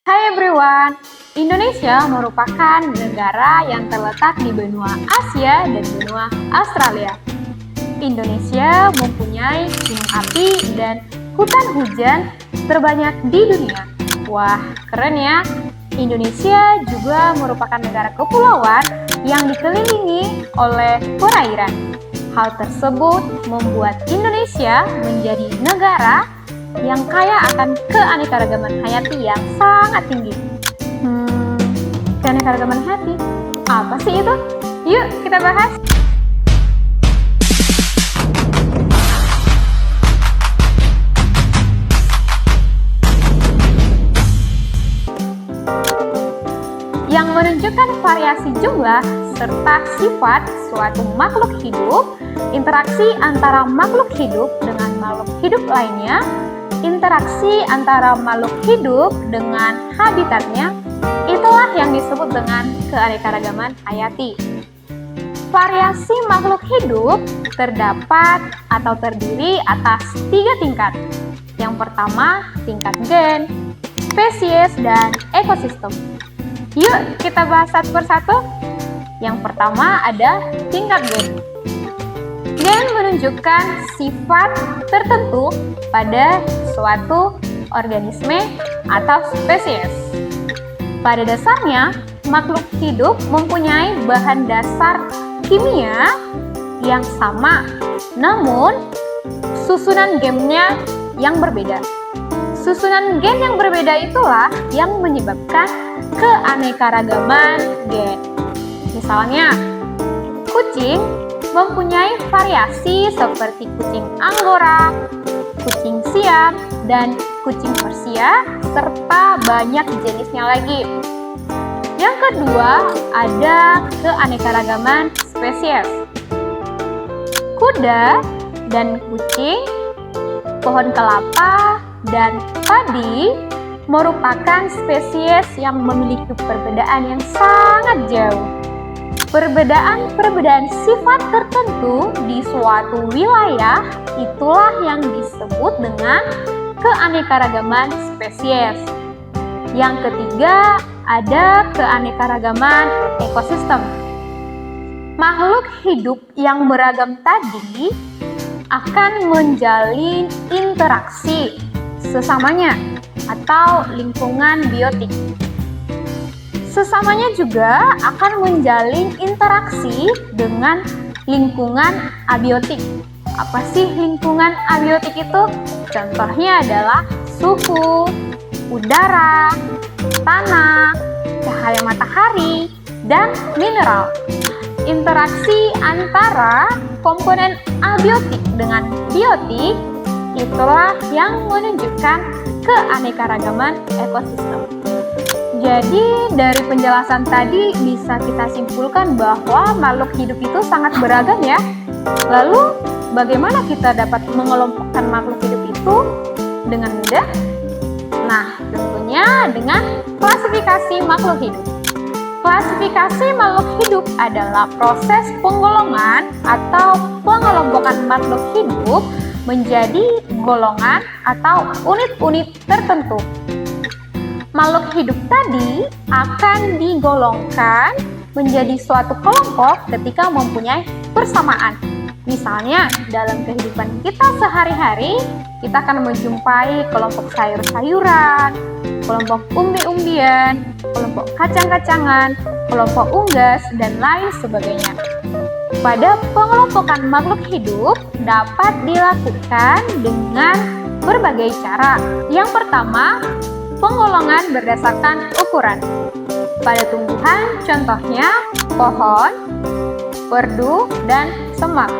Hai everyone, Indonesia merupakan negara yang terletak di benua Asia dan benua Australia. Indonesia mempunyai gunung api dan hutan hujan terbanyak di dunia. Wah, keren ya! Indonesia juga merupakan negara kepulauan yang dikelilingi oleh perairan. Hal tersebut membuat Indonesia menjadi negara yang kaya akan keanekaragaman hayati yang sangat tinggi. Keanekaragaman hayati? Apa sih itu? Yuk kita bahas! Yang menunjukkan variasi jumlah serta sifat suatu makhluk hidup, interaksi antara makhluk hidup dengan makhluk hidup lainnya, interaksi antara makhluk hidup dengan habitatnya, itulah yang disebut dengan keanekaragaman hayati. Variasi makhluk hidup terdapat atau terdiri atas 3 tingkat. Yang pertama, tingkat gen, spesies, dan ekosistem. Yuk kita bahas satu persatu. Yang pertama ada tingkat gen. Gen menunjukkan sifat tertentu pada suatu organisme atau spesies. Pada dasarnya, makhluk hidup mempunyai bahan dasar kimia yang sama, namun susunan gennya yang berbeda. Susunan gen yang berbeda itulah yang menyebabkan keanekaragaman gen. Misalnya, kucing mempunyai variasi seperti kucing Angora, kucing Siam, dan kucing Persia, serta banyak jenisnya lagi. Yang kedua, ada keanekaragaman spesies. Kuda dan kucing, pohon kelapa, dan padi merupakan spesies yang memiliki perbedaan yang sangat jauh. Perbedaan sifat tertentu di suatu wilayah itulah yang disebut dengan keanekaragaman spesies. Yang ketiga, ada keanekaragaman ekosistem. Makhluk hidup yang beragam tadi akan menjalin interaksi sesamanya atau lingkungan biotik. Sesamanya juga akan menjalin interaksi dengan lingkungan abiotik. Apa sih lingkungan abiotik itu? Contohnya adalah suhu, udara, tanah, cahaya matahari, dan mineral. Interaksi antara komponen abiotik dengan biotik itulah yang menunjukkan keanekaragaman ekosistem. Jadi dari penjelasan tadi bisa kita simpulkan bahwa makhluk hidup itu sangat beragam ya. Lalu bagaimana kita dapat mengelompokkan makhluk hidup itu dengan mudah? Nah, tentunya dengan klasifikasi makhluk hidup. Klasifikasi makhluk hidup adalah proses penggolongan atau pengelompokan makhluk hidup menjadi golongan atau unit-unit tertentu. Makhluk hidup tadi akan digolongkan menjadi suatu kelompok ketika mempunyai persamaan. Misalnya, dalam kehidupan kita sehari-hari, kita akan menjumpai kelompok sayur-sayuran, kelompok umbi-umbian, kelompok kacang-kacangan, kelompok unggas, dan lain sebagainya. Pada pengelompokan makhluk hidup dapat dilakukan dengan berbagai cara. Yang pertama, penggolongan berdasarkan ukuran. Pada tumbuhan, contohnya pohon, perdu, dan semak.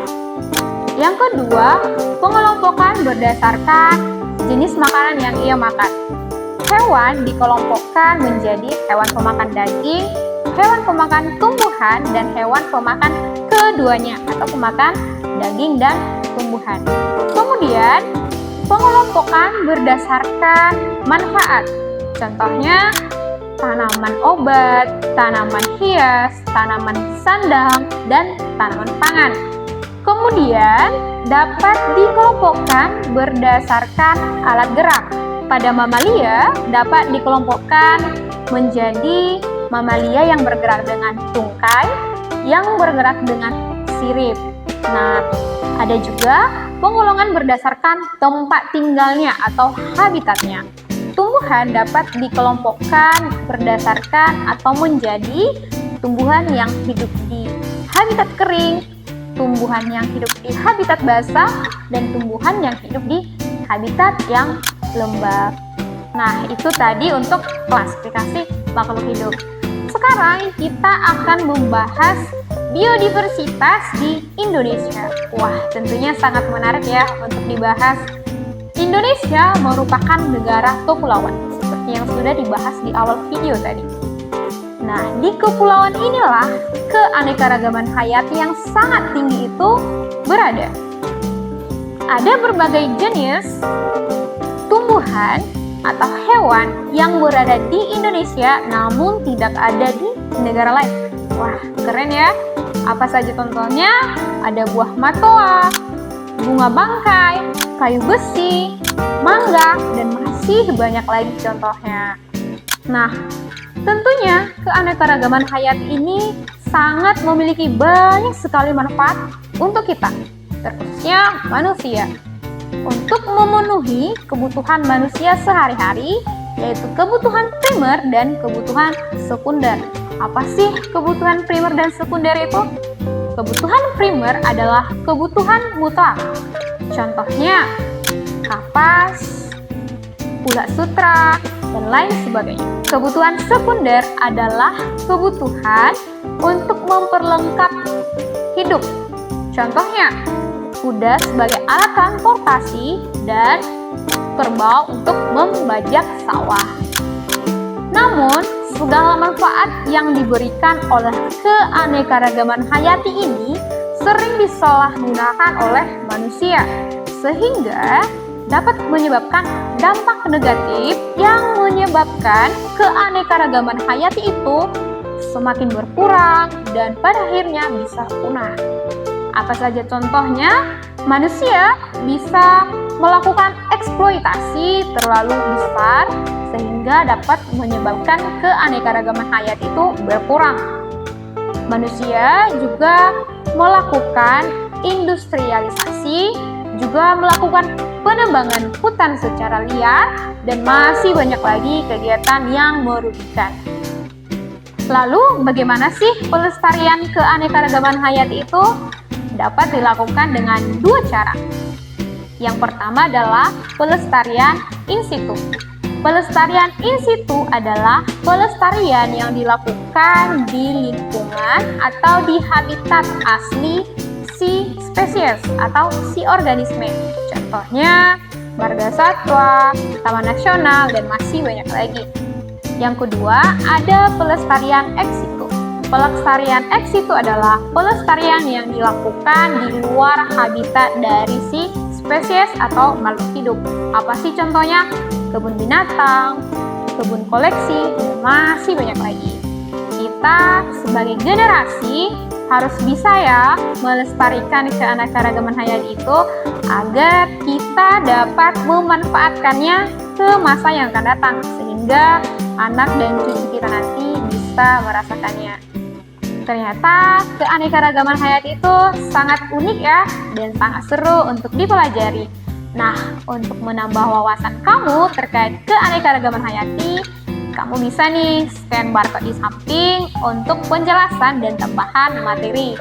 Yang kedua, pengelompokan berdasarkan jenis makanan yang ia makan. Hewan dikelompokkan menjadi hewan pemakan daging, hewan pemakan tumbuhan, dan hewan pemakan keduanya atau pemakan daging dan tumbuhan. Kemudian, pengelompokan berdasarkan manfaat. Contohnya, tanaman obat, tanaman hias, tanaman sandang, dan tanaman pangan. Kemudian, dapat dikelompokkan berdasarkan alat gerak. pada mamalia dapat dikelompokkan menjadi mamalia yang bergerak dengan tungkai, yang bergerak dengan sirip. Nah, ada juga penggolongan berdasarkan tempat tinggalnya atau habitatnya. Tumbuhan dapat dikelompokkan berdasarkan atau menjadi tumbuhan yang hidup di habitat kering, tumbuhan yang hidup di habitat basah, dan tumbuhan yang hidup di habitat yang lembab. Nah, itu tadi untuk klasifikasi makhluk hidup. Sekarang kita akan membahas biodiversitas di Indonesia. Wah, tentunya sangat menarik ya untuk dibahas. Indonesia merupakan negara kepulauan, seperti yang sudah dibahas di awal video tadi. Nah, di kepulauan inilah keanekaragaman hayati yang sangat tinggi itu berada. Ada berbagai jenis tumbuhan atau hewan yang berada di Indonesia namun tidak ada di negara lain. Wah, keren ya. Apa saja contohnya? Ada buah matoa, bunga bangkai, kayu besi, mangga, dan masih banyak lagi contohnya. Nah, tentunya keanekaragaman hayati ini sangat memiliki banyak sekali manfaat untuk kita, terkhususnya manusia. Untuk memenuhi kebutuhan manusia sehari-hari, yaitu kebutuhan primer dan kebutuhan sekunder. Apa sih kebutuhan primer dan sekunder itu? Kebutuhan primer adalah kebutuhan mutlak. Contohnya, kapas, ulat sutra, dan lain sebagainya. Kebutuhan sekunder adalah kebutuhan untuk memperlengkap hidup. Contohnya, kuda sebagai alat transportasi dan kerbau untuk membajak sawah. Namun, segala manfaat yang diberikan oleh keanekaragaman hayati ini sering disalahgunakan oleh manusia, sehingga dapat menyebabkan dampak negatif yang menyebabkan keanekaragaman hayati itu semakin berkurang dan pada akhirnya bisa punah. Apa saja contohnya? Manusia bisa melakukan eksploitasi terlalu besar sehingga dapat menyebabkan keanekaragaman hayati itu berkurang. Manusia juga melakukan industrialisasi, juga melakukan penebangan hutan secara liar, dan masih banyak lagi kegiatan yang merugikan. Lalu, bagaimana sih pelestarian keanekaragaman hayati itu? Dapat dilakukan dengan dua cara. Yang pertama adalah pelestarian in situ. Pelestarian in situ adalah pelestarian yang dilakukan di lingkungan atau di habitat asli si spesies atau si organisme. Contohnya, marga satwa, taman nasional, dan masih banyak lagi. Yang kedua, ada pelestarian ex situ. Pelestarian ex situ adalah pelestarian yang dilakukan di luar habitat dari si spesies atau makhluk hidup. Apa sih contohnya? Kebun binatang, kebun koleksi, dan masih banyak lagi. Kita sebagai generasi harus bisa ya melestarikan keanekaragaman hayati itu agar kita dapat memanfaatkannya ke masa yang akan datang, sehingga anak dan cucu kita nanti bisa merasakannya. Ternyata keanekaragaman hayati itu sangat unik ya, dan sangat seru untuk dipelajari. Nah, untuk menambah wawasan kamu terkait keanekaragaman hayati, kamu bisa nih scan barcode di samping untuk penjelasan dan tambahan materi.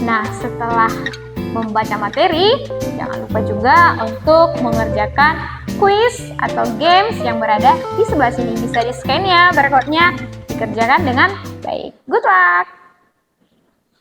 Nah, setelah membaca materi, jangan lupa juga untuk mengerjakan kuis atau games yang berada di sebelah sini. Bisa di-scan ya barcode-nya, dikerjakan dengan baik. Good luck!